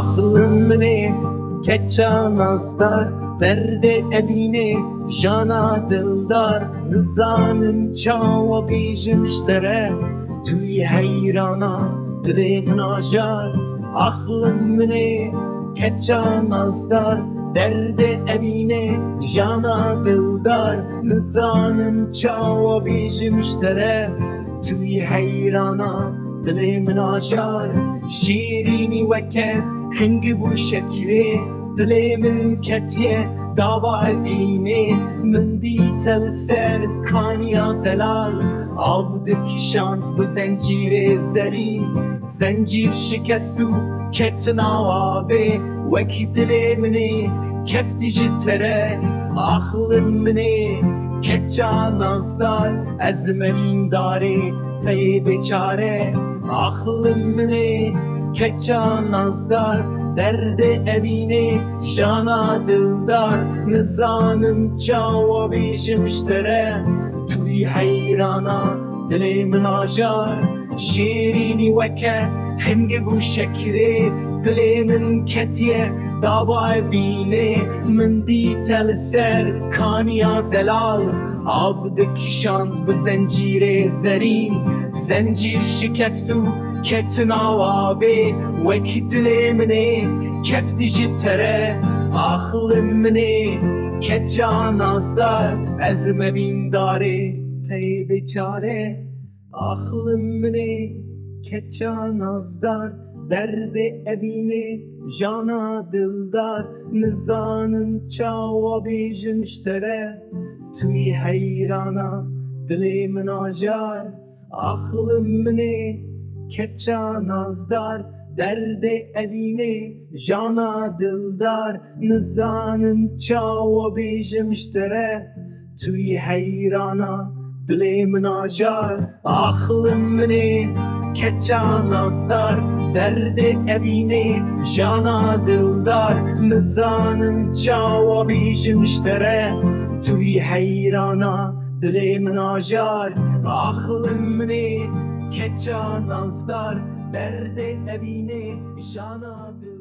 aklımı keçan azdar, derde evine jana dildar, nizanım çava bijimştere, tüy heyrana dilim najar. Aklımı keçan azdar, derde evine jana dildar, nizanım çava bijimştere, tüy heyrana dilim najar. Şirini veke hengi bu şekri, dilimin ketye dava evine, min ditel ser kaniya zelal, avdik şant bu zincir zeri, zincir şikestu ketna ve veki dilimini keftici tere. Aklımını keçan azdar, ezmerin dari pey beçare. Aklımını keçan azdar, derde evine jana dildar, nizanım çava bijimştere, tüy heyrana dilim najar. Şirini veke hengi bu şekri, dilimin ketye dava evine, min ditel ser kaniya zelal, avdik şant bu zincir zerin, zincir şikestu ketna ve veki dilimini keftici tere. Aklımını keçan azdar, ezme bindare tey beçare. Aklımını keçan azdar, derde evine jana dildar, nizanım çava bijimştere, tüy heyrana dilim najar. Aklımını keçan azdar, derde evine jana dildar, nizanım çava bijimştere, tüy heyrana dilim najar. Aklımını keçan azdar, derde evine jana dildar, nizanım çava bijimştere, tüy heyrana dilim najar. Aklımını keçan azdar, derde evine jana dildar.